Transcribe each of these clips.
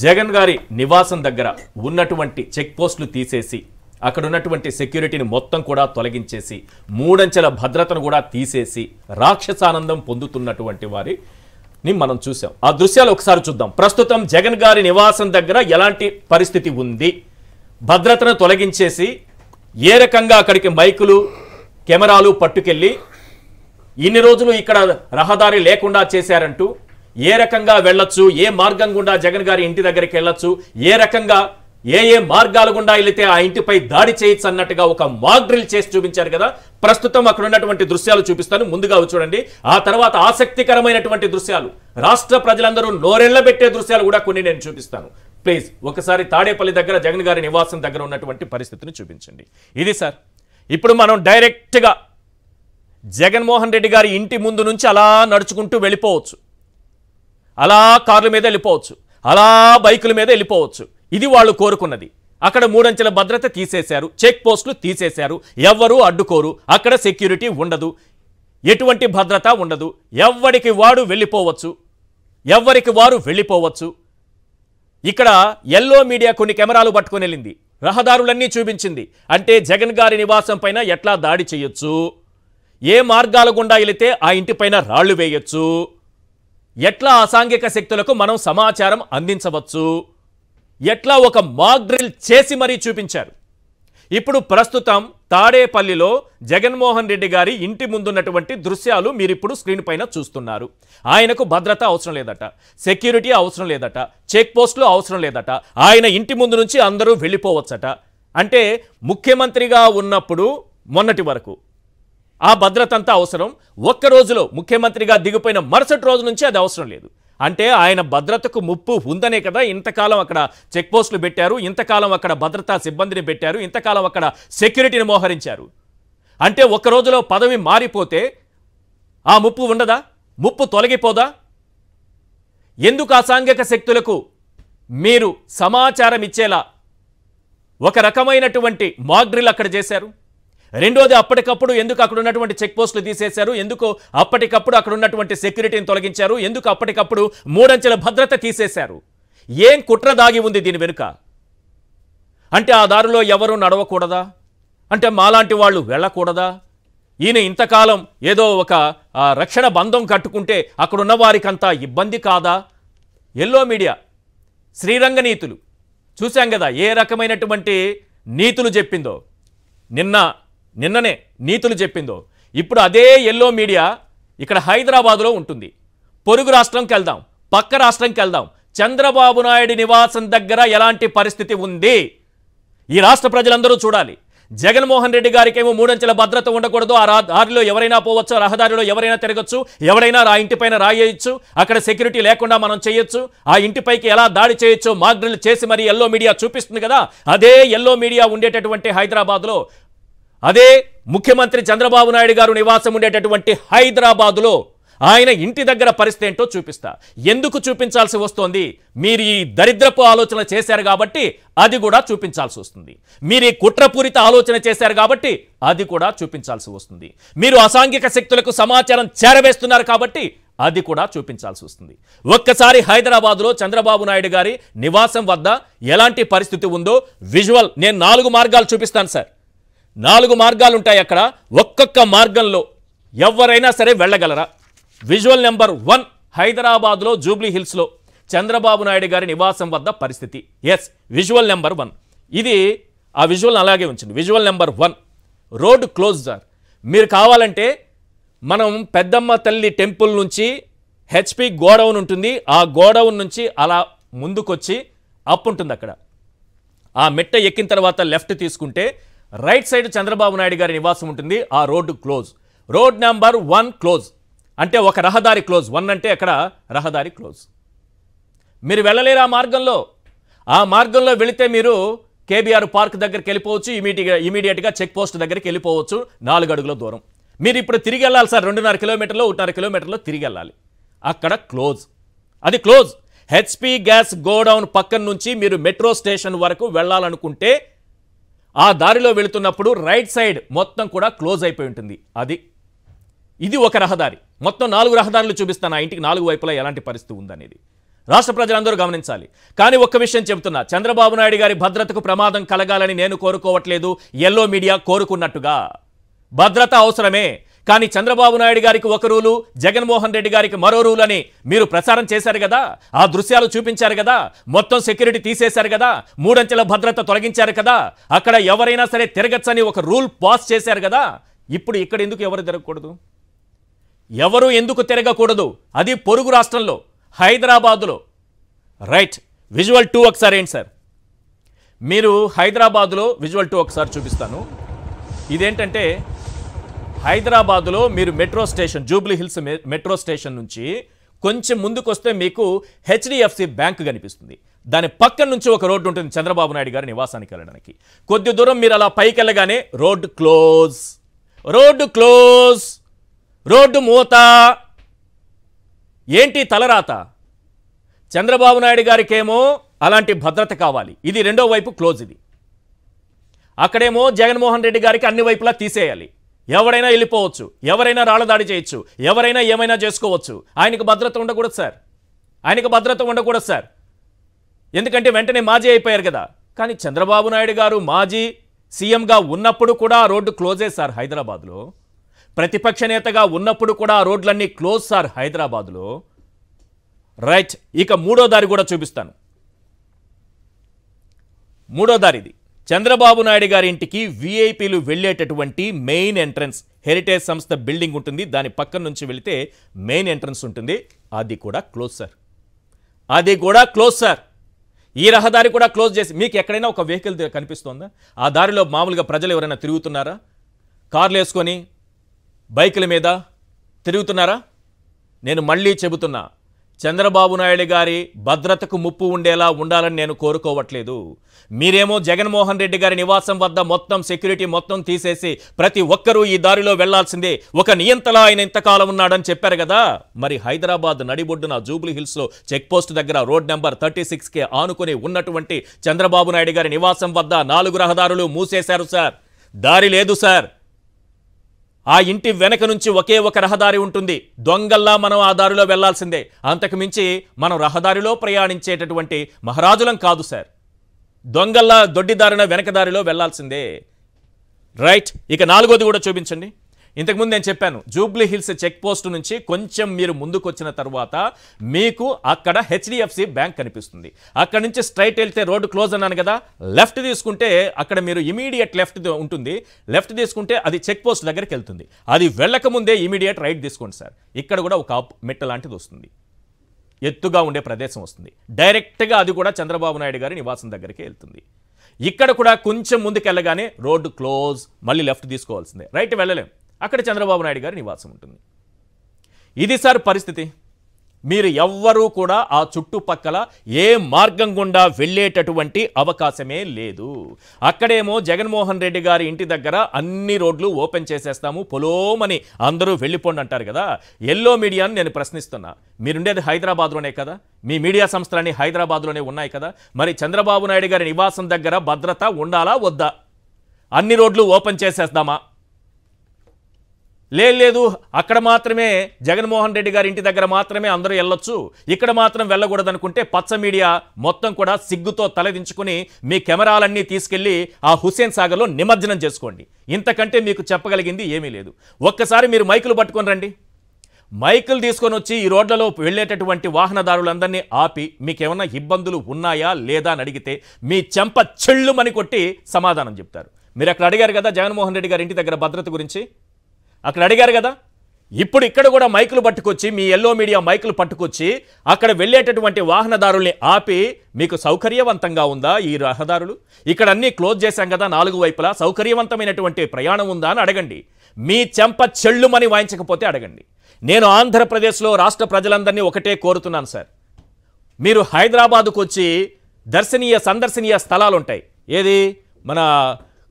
జగన్ గారి నివాసం దగ్గర ఉన్నటువంటి చెక్ పోస్టులు తీసేసి అక్కడ ఉన్నటువంటి సెక్యూరిటీని మొత్తం కూడా తొలగించేసి మూడంచెల భద్రతను కూడా తీసేసి రాక్షసానందం పొందుతున్నటువంటి వారిని మనం చూసాం. ఆ దృశ్యాలు ఒకసారి చూద్దాం. ప్రస్తుతం జగన్ గారి నివాసం దగ్గర ఎలాంటి పరిస్థితి ఉంది, భద్రతను తొలగించేసి ఏ రకంగా అక్కడికి మైకులు కెమెరాలు పట్టుకెళ్ళి ఇన్ని రోజులు ఇక్కడ రహదారి లేకుండా చేశారంటూ ఏ రకంగా వెళ్ళొచ్చు, ఏ మార్గం గుండా జగన్ గారి ఇంటి దగ్గరికి వెళ్ళొచ్చు, ఏ రకంగా ఏ మార్గాల గుండా వెళితే ఆ ఇంటిపై దాడి చేయొచ్చు అన్నట్టుగా ఒక మాక్ డ్రిల్ చేసి చూపించారు కదా. ప్రస్తుతం అక్కడ ఉన్నటువంటి దృశ్యాలు చూపిస్తాను, ముందుగా చూడండి. ఆ తర్వాత ఆసక్తికరమైనటువంటి దృశ్యాలు, రాష్ట్ర ప్రజలందరూ నోరెళ్లబెట్టే దృశ్యాలు కూడా కొన్ని నేను చూపిస్తాను. ప్లీజ్ ఒకసారి తాడేపల్లి దగ్గర జగన్ గారి నివాసం దగ్గర ఉన్నటువంటి పరిస్థితిని చూపించండి. ఇది సార్, ఇప్పుడు మనం డైరెక్ట్గా జగన్మోహన్ రెడ్డి గారి ఇంటి ముందు నుంచి అలా నడుచుకుంటూ వెళ్ళిపోవచ్చు, అలా కార్ల మీద వెళ్ళిపోవచ్చు, అలా బైకుల మీద వెళ్ళిపోవచ్చు. ఇది వాళ్ళు కోరుకున్నది. అక్కడ మూడంచెల భద్రత తీసేశారు, చెక్ పోస్టులు తీసేశారు, ఎవ్వరూ అడ్డుకోరు, అక్కడ సెక్యూరిటీ ఉండదు, ఎటువంటి భద్రత ఉండదు, ఎవ్వరికి వాడు వెళ్ళిపోవచ్చు, ఎవ్వరికి వారు వెళ్ళిపోవచ్చు. ఇక్కడ ఎల్లో మీడియా కొన్ని కెమెరాలు పట్టుకొని వెళ్ళింది, రహదారులన్నీ చూపించింది. అంటే జగన్ గారి నివాసం పైన ఎట్లా దాడి చేయొచ్చు, ఏ మార్గాల గుండా వెళితే ఆ ఇంటిపైన రాళ్లు వేయొచ్చు, ఎట్లా అసాంఘిక శక్తులకు మనం సమాచారం అందించవచ్చు, ఎట్లా ఒక మాక్ డ్రిల్ చేసి మరీ చూపించారు. ఇప్పుడు ప్రస్తుతం తాడేపల్లిలో జగన్మోహన్ రెడ్డి గారి ఇంటి ముందున్నటువంటి దృశ్యాలు మీరు ఇప్పుడు స్క్రీన్ పైన చూస్తున్నారు. ఆయనకు భద్రత అవసరం లేదట, సెక్యూరిటీ అవసరం లేదట, చెక్ పోస్టులు అవసరం లేదట, ఆయన ఇంటి ముందు నుంచి అందరూ వెళ్ళిపోవచ్చట. అంటే ముఖ్యమంత్రిగా ఉన్నప్పుడు మొన్నటి వరకు ఆ భద్రత అంతా అవసరం, ఒక్క రోజులో ముఖ్యమంత్రిగా దిగిపోయిన మరుసటి రోజు నుంచి అది అవసరం లేదు. అంటే ఆయన భద్రతకు ముప్పు ఉందనే కదా ఇంతకాలం అక్కడ చెక్ పోస్టులు పెట్టారు, ఇంతకాలం అక్కడ భద్రతా సిబ్బందిని పెట్టారు, ఇంతకాలం అక్కడ సెక్యూరిటీని మోహరించారు. అంటే ఒక్క రోజులో పదవి మారిపోతే ఆ ముప్పు ఉండదా, ముప్పు తొలగిపోదా? ఎందుకు అసాంఘిక శక్తులకు మీరు సమాచారం ఇచ్చేలా ఒక రకమైనటువంటి మాక్ డ్రిల్ అక్కడ చేశారు? రెండోది, అప్పటికప్పుడు ఎందుకు అక్కడ ఉన్నటువంటి చెక్ పోస్టులు తీసేశారు, ఎందుకు అప్పటికప్పుడు అక్కడ ఉన్నటువంటి సెక్యూరిటీని తొలగించారు, ఎందుకు అప్పటికప్పుడు మూడంచెల భద్రత తీసేశారు? ఏం కుట్ర దాగి ఉంది దీని వెనుక? అంటే ఆ దారిలో ఎవరు నడవకూడదా, అంటే మాలాంటి వాళ్ళు వెళ్ళకూడదా? ఈయన ఇంతకాలం ఏదో ఒక రక్షణ బంధం కట్టుకుంటే అక్కడున్న వారికంతా ఇబ్బంది కాదా? ఎల్లో మీడియా శ్రీరంగ నీతులు చూశాం కదా, ఏ రకమైనటువంటి నీతులు చెప్పిందో, నిన్ననే నీతులు చెప్పిందో. ఇప్పుడు అదే ఎల్లో మీడియా ఇక్కడ హైదరాబాదులో ఉంటుంది. పొరుగు రాష్ట్రంకి వెళ్దాం, పక్క రాష్ట్రంకి వెళ్దాం. చంద్రబాబు నాయుడు నివాసం దగ్గర ఎలాంటి పరిస్థితి ఉంది ఈ రాష్ట్ర ప్రజలందరూ చూడాలి. జగన్మోహన్ రెడ్డి గారికేమో మూడంచెల భద్రత ఉండకూడదు, ఆ దారిలో ఎవరైనా పోవచ్చు, రహదారిలో ఎవరైనా తిరగచ్చు, ఎవరైనా ఆ ఇంటిపైన రాయొచ్చు, అక్కడ సెక్యూరిటీ లేకుండా మనం చేయొచ్చు, ఆ ఇంటిపైకి ఎలా దాడి చేయొచ్చో మాక్ డ్రిల్ చేసి మరి ఎల్లో మీడియా చూపిస్తుంది కదా. అదే ఎల్లో మీడియా ఉండేటటువంటి హైదరాబాద్లో, అదే ముఖ్యమంత్రి చంద్రబాబు నాయుడు గారు నివాసం ఉండేటటువంటి హైదరాబాదులో ఆయన ఇంటి దగ్గర పరిస్థితి ఏంటో చూపిస్తా. ఎందుకు చూపించాల్సి వస్తోంది? మీరు ఈ దరిద్రపు ఆలోచన చేశారు కాబట్టి అది కూడా చూపించాల్సి వస్తుంది. మీరు ఈ కుట్రపూరిత ఆలోచన చేశారు కాబట్టి అది కూడా చూపించాల్సి వస్తుంది. మీరు అసాంఘిక శక్తులకు సమాచారం చేరవేస్తున్నారు కాబట్టి అది కూడా చూపించాల్సి వస్తుంది. ఒక్కసారి హైదరాబాద్లో చంద్రబాబు నాయుడు గారి నివాసం వద్ద ఎలాంటి పరిస్థితి ఉందో విజువల్ నేను 4 మార్గాలు చూపిస్తాను సార్. 4 మార్గాలు ఉంటాయి అక్కడ. ఒక్కొక్క మార్గంలో ఎవరైనా సరే వెళ్ళగలరా? విజువల్ నెంబర్ 1 హైదరాబాద్లో జూబ్లీ హిల్స్లో చంద్రబాబు నాయుడు గారి నివాసం వద్ద పరిస్థితి. ఎస్, విజువల్ నెంబర్ 1 ఇది. ఆ విజువల్ అలాగే ఉంచండి. Visual number 1 road close sir. మీరు కావాలంటే మనం పెద్దమ్మ తల్లి టెంపుల్ నుంచి హెచ్పి గోడౌన్ ఉంటుంది, ఆ గోడౌన్ నుంచి అలా ముందుకొచ్చి అప్ ఉంటుంది. అక్కడ ఆ మెట్ట ఎక్కిన తర్వాత లెఫ్ట్ తీసుకుంటే రైట్ సైడ్ చంద్రబాబు నాయుడు గారి నివాసం ఉంటుంది. ఆ road close. Road number 1 close అంటే ఒక రహదారి క్లోజ్. 1 అంటే అక్కడ రహదారి క్లోజ్. మీరు వెళ్ళలేరు ఆ మార్గంలో. ఆ మార్గంలో వెళితే మీరు కేబీఆర్ పార్క్ దగ్గరికి వెళ్ళిపోవచ్చు, ఇమీడియట్గా చెక్ పోస్ట్ దగ్గరికి వెళ్ళిపోవచ్చు, 4 అడుగుల దూరం. మీరు ఇప్పుడు తిరిగి వెళ్ళాలి సార్, 2.5 కిలోమీటర్లో 1.5 కిలోమీటర్లో తిరిగి వెళ్ళాలి. అక్కడ క్లోజ్, అది క్లోజ్. హెచ్పి గ్యాస్ గోడౌన్ పక్కన నుంచి మీరు మెట్రో స్టేషన్ వరకు వెళ్ళాలనుకుంటే ఆ దారిలో వెళుతున్నప్పుడు రైట్ సైడ్ మొత్తం కూడా క్లోజ్ అయిపోయి ఉంటుంది. ఇది ఒక రహదారి. మొత్తం 4 రహదారులు చూపిస్తాను ఆ ఇంటికి 4 వైపులా ఎలాంటి పరిస్థితి ఉందనేది. రాష్ట్ర ప్రజలందరూ గమనించాలి. కానీ ఒక్క విషయం చెబుతున్నా, చంద్రబాబు నాయుడు గారి భద్రతకు ప్రమాదం కలగాలని నేను కోరుకోవట్లేదు, ఎల్లో మీడియా కోరుకున్నట్టుగా. భద్రత అవసరమే, కానీ చంద్రబాబు నాయుడు గారికి ఒక రూలు, జగన్మోహన్ రెడ్డి గారికి మరో రూల్ అని మీరు ప్రచారం చేశారు కదా, ఆ దృశ్యాలు చూపించారు కదా, మొత్తం సెక్యూరిటీ తీసేశారు కదా, 3 అంచెల భద్రత తొలగించారు కదా, అక్కడ ఎవరైనా సరే తిరగచ్చని ఒక రూల్ పాస్ చేశారు కదా. ఇప్పుడు ఇక్కడ ఎందుకు ఎవరు తిరగకూడదు? ఎవరు ఎందుకు తిరగకూడదు? అది పొరుగు రాష్ట్రంలో, హైదరాబాదులో. రైట్, విజువల్ 2 ఒకసారి ఏంటి సార్? మీరు హైదరాబాదులో విజువల్ 2 ఒకసారి చూపిస్తాను. ఇదేంటంటే హైదరాబాదులో మీరు metro station, Jubilee hills metro station నుంచి కొంచెం ముందుకు వస్తే మీకు హెచ్డిఎఫ్సి బ్యాంక్ కనిపిస్తుంది. దాని పక్కన నుంచి ఒక రోడ్డు ఉంటుంది చంద్రబాబు నాయుడు గారి నివాసానికి వెళ్ళడానికి. కొద్ది దూరం మీరు అలా పైకి వెళ్ళగానే road close, road close, road మూత. ఏంటి తలరాత? చంద్రబాబు నాయుడు గారికేమో అలాంటి భద్రత కావాలి, ఇది రెండో వైపు క్లోజ్. ఇది అక్కడేమో జగన్మోహన్ రెడ్డి గారికి అన్ని వైపులా తీసేయాలి, ఎవరైనా వెళ్ళిపోవచ్చు, ఎవరైనా రాళ్ళదాడి చేయొచ్చు, ఎవరైనా ఏమైనా చేసుకోవచ్చు. ఆయనకు భద్రత ఉండకూడదు సార్, ఆయనకు భద్రత ఉండకూడదు సార్. ఎందుకంటే వెంటనే మాజీ అయిపోయారు కదా. కానీ చంద్రబాబు నాయుడు గారు మాజీ సీఎంగా ఉన్నప్పుడు కూడా ఆ రోడ్డు క్లోజే సార్ హైదరాబాద్లో. ప్రతిపక్ష నేతగా ఉన్నప్పుడు కూడా ఆ రోడ్లన్నీ క్లోజ్ సార్ హైదరాబాద్లో. రైట్, ఇక మూడో దారి కూడా చూపిస్తాను. మూడో దారి ఇది. చంద్రబాబు నాయుడు గారి ఇంటికి విఐపీలు వెళ్ళేటటువంటి మెయిన్ ఎంట్రన్స్, హెరిటేజ్ సంస్థ బిల్డింగ్ ఉంటుంది, దాని పక్కన నుంచి వెళితే మెయిన్ ఎంట్రన్స్ ఉంటుంది. అది కూడా క్లోజ్ సార్, అది కూడా క్లోజ్ సార్. ఈ రహదారి కూడా క్లోజ్ చేసి, మీకు ఎక్కడైనా ఒక వెహికల్ కనిపిస్తోందా? ఆ దారిలో మామూలుగా ప్రజలు ఎవరైనా తిరుగుతున్నారా? కార్లు వేసుకొని బైకుల మీద తిరుగుతున్నారా? నేను మళ్ళీ చెబుతున్నా, చంద్రబాబు నాయుడు గారి భద్రతకు ముప్పు ఉండేలా ఉండాలని నేను కోరుకోవట్లేదు. మీరేమో జగన్మోహన్ రెడ్డి గారి నివాసం వద్ద మొత్తం సెక్యూరిటీ మొత్తం తీసేసి ప్రతి ఒక్కరూ ఈ దారిలో వెళ్లాల్సిందే, ఒక నియంతలా ఆయన ఇంతకాలం ఉన్నాడని చెప్పారు కదా. మరి హైదరాబాద్ నడిబొడ్డున జూబ్లీ హిల్స్లో చెక్ పోస్ట్ దగ్గర రోడ్ నెంబర్ 36కి ఆనుకుని ఉన్నటువంటి చంద్రబాబు నాయుడు గారి నివాసం వద్ద 4 రహదారులు మూసేశారు సార్. దారి లేదు సార్. ఆ ఇంటి వెనక నుంచి ఒకే ఒక రహదారి ఉంటుంది. దొంగల్లా మనం ఆ దారిలో వెళ్లాల్సిందే, అంతకు మించి మనం రహదారిలో ప్రయాణించేటటువంటి మహారాజులం కాదు సార్. దొంగల్లా దొడ్డిదారిన వెనక దారిలో వెళ్లాల్సిందే. రైట్, ఇక 4వది కూడా చూపించండి. ఇంతకుముందు నేను చెప్పాను, జూబ్లీ హిల్స్ చెక్ పోస్ట్ నుంచి కొంచెం మీరు ముందుకు వచ్చిన తర్వాత మీకు అక్కడ హెచ్డిఎఫ్సి బ్యాంక్ కనిపిస్తుంది. అక్కడ నుంచి స్ట్రైట్ వెళ్తే రోడ్డు క్లోజ్ అన్నాను కదా, లెఫ్ట్ తీసుకుంటే అక్కడ మీరు ఇమీడియట్ లెఫ్ట్ ఉంటుంది. లెఫ్ట్ తీసుకుంటే అది చెక్ పోస్ట్ దగ్గరికి వెళ్తుంది. అది వెళ్ళకముందే ఇమీడియట్ రైట్ తీసుకోండి సార్. ఇక్కడ కూడా ఒక మెట్ట లాంటిది వస్తుంది, ఎత్తుగా ఉండే ప్రదేశం వస్తుంది. డైరెక్ట్గా అది కూడా చంద్రబాబు నాయుడు గారి నివాసం దగ్గరికి వెళ్తుంది. ఇక్కడ కూడా కొంచెం ముందుకు వెళ్ళగానే రోడ్డు క్లోజ్, మళ్ళీ లెఫ్ట్ తీసుకోవాల్సిందే, రైట్ వెళ్ళలేం. అక్కడ చంద్రబాబు నాయుడు గారి నివాసం ఉంటుంది. ఇది సార్ పరిస్థితి. మీరు ఎవ్వరూ కూడా ఆ చుట్టుపక్కల ఏ మార్గం గుండా వెళ్ళేటటువంటి అవకాశమే లేదు. అక్కడేమో జగన్మోహన్ రెడ్డి గారి ఇంటి దగ్గర అన్ని రోడ్లు ఓపెన్ చేసేస్తాము, పొలోమని అందరూ వెళ్ళిపోండి అంటారు కదా. ఎల్లో మీడియాను నేను ప్రశ్నిస్తున్నా, మీరుండేది హైదరాబాద్లోనే కదా, మీ మీడియా సంస్థలన్నీ హైదరాబాద్లోనే ఉన్నాయి కదా, మరి చంద్రబాబు నాయుడు గారి నివాసం దగ్గర భద్రత ఉండాలా వద్దా? అన్ని రోడ్లు ఓపెన్ చేసేద్దామా? లేదు, అక్కడ మాత్రమే జగన్మోహన్ రెడ్డి గారి ఇంటి దగ్గర మాత్రమే అందరూ వెళ్ళొచ్చు, ఇక్కడ మాత్రం వెళ్ళకూడదు అనుకుంటే పచ్చ మీడియా మొత్తం కూడా సిగ్గుతో తలదించుకుని మీ కెమెరాలన్నీ తీసుకెళ్లి ఆ హుస్సేన్ సాగర్లో నిమజ్జనం చేసుకోండి. ఇంతకంటే మీకు చెప్పగలిగింది ఏమీ లేదు. ఒక్కసారి మీరు మైకులు పట్టుకొని రండి. మైకులు తీసుకొని వచ్చి ఈ రోడ్లలో వెళ్ళేటటువంటి వాహనదారులందరినీ ఆపి మీకేమన్నా ఇబ్బందులు ఉన్నాయా లేదా అని అడిగితే మీ చెంప చెళ్ళుమని కొట్టి సమాధానం చెప్తారు. మీరు అక్కడ అడిగారు కదా జగన్మోహన్ రెడ్డి గారి ఇంటి దగ్గర భద్రత గురించి, అక్కడ అడిగారు కదా. ఇప్పుడు ఇక్కడ కూడా మైకులు పట్టుకొచ్చి, మీ ఎల్లో మీడియా మైకులు పట్టుకొచ్చి అక్కడ వెళ్ళేటటువంటి వాహనదారుల్ని ఆపి మీకు సౌకర్యవంతంగా ఉందా ఈ రహదారులు? ఇక్కడ అన్నీ క్లోజ్ చేశాం కదా 4 వైపులా, సౌకర్యవంతమైనటువంటి ప్రయాణం ఉందా అని అడగండి. మీ చెంప చెళ్ళుమని వాయించకపోతే అడగండి. నేను ఆంధ్రప్రదేశ్లో రాష్ట్ర ప్రజలందరినీ ఒకటే కోరుతున్నాను సార్, మీరు హైదరాబాదుకు వచ్చి సందర్శనీయ స్థలాలు ఉంటాయి. ఏది మన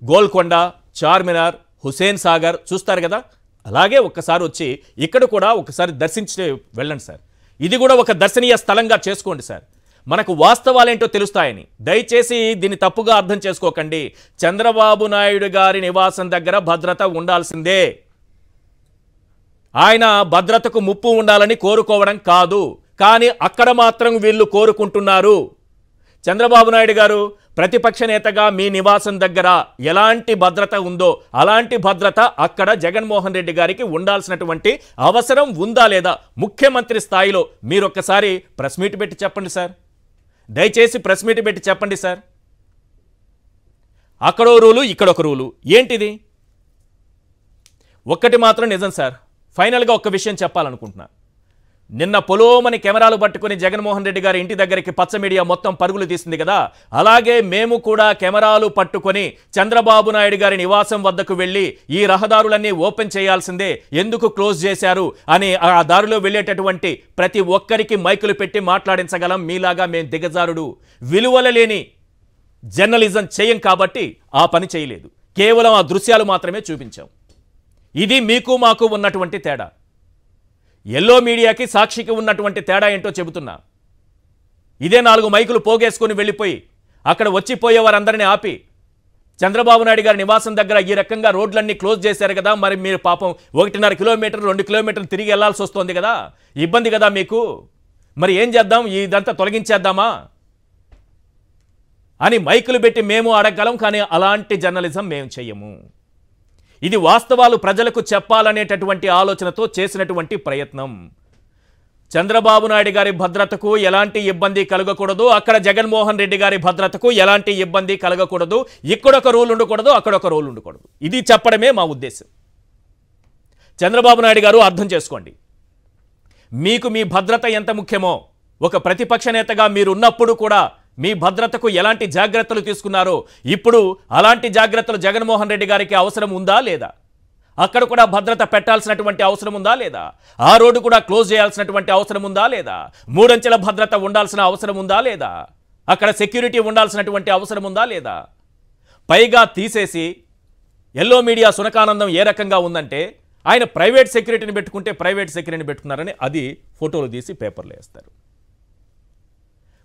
గోల్కొండ, చార్మినార్, హుస్సేన్ సాగర్ చూస్తారు కదా, అలాగే ఒక్కసారి వచ్చి ఇక్కడ కూడా ఒకసారి దర్శించి వెళ్ళండి సార్. ఇది కూడా ఒక దర్శనీయ స్థలంగా చేసుకోండి సార్. మనకు వాస్తవాలేంటో తెలుస్తాయని. దయచేసి దీన్ని తప్పుగా అర్థం చేసుకోకండి. చంద్రబాబు నాయుడు గారి నివాసం దగ్గర భద్రత ఉండాల్సిందే. ఆయన భద్రతకు ముప్పు ఉండాలని కోరుకోవడం కాదు. కానీ అక్కడ మాత్రం వీళ్ళు కోరుకుంటున్నారు. చంద్రబాబు నాయుడు గారు ప్రతిపక్ష నేతగా మీ నివాసం దగ్గర ఎలాంటి భద్రత ఉందో అలాంటి భద్రత అక్కడ జగన్మోహన్ రెడ్డి గారికి ఉండాల్సినటువంటి అవసరం ఉందా లేదా? ముఖ్యమంత్రి స్థాయిలో మీరు ఒక్కసారి ప్రెస్ మీట్ పెట్టి చెప్పండి సార్. దయచేసి ప్రెస్ మీట్ పెట్టి చెప్పండి సార్. అక్కడో రూలు ఇక్కడొక రూలు ఏంటిది? ఒక్కటి మాత్రం నిజం సార్. ఫైనల్గా ఒక్క విషయం చెప్పాలనుకుంటున్నా. నిన్న పొలోమని కెమెరాలు పట్టుకుని జగన్మోహన్ రెడ్డి గారి ఇంటి దగ్గరికి పచ్చ మీడియా మొత్తం పరుగులు తీసింది కదా, అలాగే మేము కూడా కెమెరాలు పట్టుకొని చంద్రబాబు నాయుడు గారి నివాసం వద్దకు వెళ్ళి ఈ రహదారులన్నీ ఓపెన్ చేయాల్సిందే, ఎందుకు క్లోజ్ చేశారు అని ఆ దారిలో వెళ్ళేటటువంటి ప్రతి ఒక్కరికి మైకులు పెట్టి మాట్లాడించగలం. మీలాగా మేము దిగజారుడు విలువల లేని జర్నలిజం చేయం కాబట్టి ఆ పని చేయలేదు. కేవలం ఆ దృశ్యాలు మాత్రమే చూపించాం. ఇది మీకు మాకు ఉన్నటువంటి తేడా. ఎల్లో మీడియాకి సాక్షికి ఉన్నటువంటి తేడా ఏంటో చెబుతున్నా. ఇదే 4 మైకులు పోగేసుకొని వెళ్ళిపోయి అక్కడ వచ్చిపోయే వారందరినీ ఆపి చంద్రబాబు నాయుడు గారి నివాసం దగ్గర ఈ రకంగా రోడ్లన్నీ క్లోజ్ చేశారు కదా, మరి మీరు పాపం 1.5 కిలోమీటర్ 2 కిలోమీటర్లు తిరిగి వెళ్లాల్సి వస్తుంది కదా, ఇబ్బంది కదా మీకు, మరి ఏం చేద్దాం, ఇదంతా తొలగించేద్దామా అని మైకులు పెట్టి మేము అడగగలం. కానీ అలాంటి జర్నలిజం మేము చెయ్యము. ఇది వాస్తవాలు ప్రజలకు చెప్పాలనేటటువంటి ఆలోచనతో చేసినటువంటి ప్రయత్నం. చంద్రబాబు నాయుడు గారి భద్రతకు ఎలాంటి ఇబ్బంది కలగకూడదు, అక్కడ జగన్మోహన్ రెడ్డి గారి భద్రతకు ఎలాంటి ఇబ్బంది కలగకూడదు, ఇక్కడొక రూల్ ఉండకూడదు, అక్కడొక రూల్ ఉండకూడదు. ఇది చెప్పడమే మా ఉద్దేశం. చంద్రబాబు నాయుడు గారు అర్థం చేసుకోండి. మీకు మీ భద్రత ఎంత ముఖ్యమో, ఒక ప్రతిపక్ష నేతగా మీరున్నప్పుడు కూడా మీ భద్రతకు ఎలాంటి జాగ్రత్తలు తీసుకున్నారో ఇప్పుడు అలాంటి జాగ్రత్తలు జగన్మోహన్ రెడ్డి గారికి అవసరం ఉందా లేదా? అక్కడ కూడా భద్రత పెట్టాల్సినటువంటి అవసరం ఉందా లేదా? ఆ రోడ్డు కూడా క్లోజ్ చేయాల్సినటువంటి అవసరం ఉందా లేదా? 3 అంచెల భద్రత ఉండాల్సిన అవసరం ఉందా లేదా? అక్కడ సెక్యూరిటీ ఉండాల్సినటువంటి అవసరం ఉందా లేదా? పైగా తీసేసి ఎల్లో మీడియా సునకానందం ఏ రకంగా ఉందంటే, ఆయన ప్రైవేట్ సెక్యూరిటీని పెట్టుకుంటే ప్రైవేట్ సెక్యూరిటీని పెట్టుకున్నారని అది ఫోటోలు తీసి పేపర్లో వేస్తారు.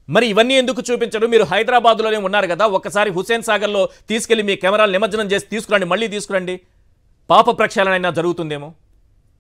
మరి ఇవన్నీ ఎందుకు చూపించరు? మీరు హైదరాబాద్లోనే ఉన్నారు కదా, ఒక్కసారి హుస్సేన్ సాగర్లో తీసుకెళ్లి మీ కెమెరాలు నిమజ్జనం చేసి తీసుకురండి, మళ్ళీ తీసుకురండి, పాప ప్రక్షాళన అయినా జరుగుతుందేమో.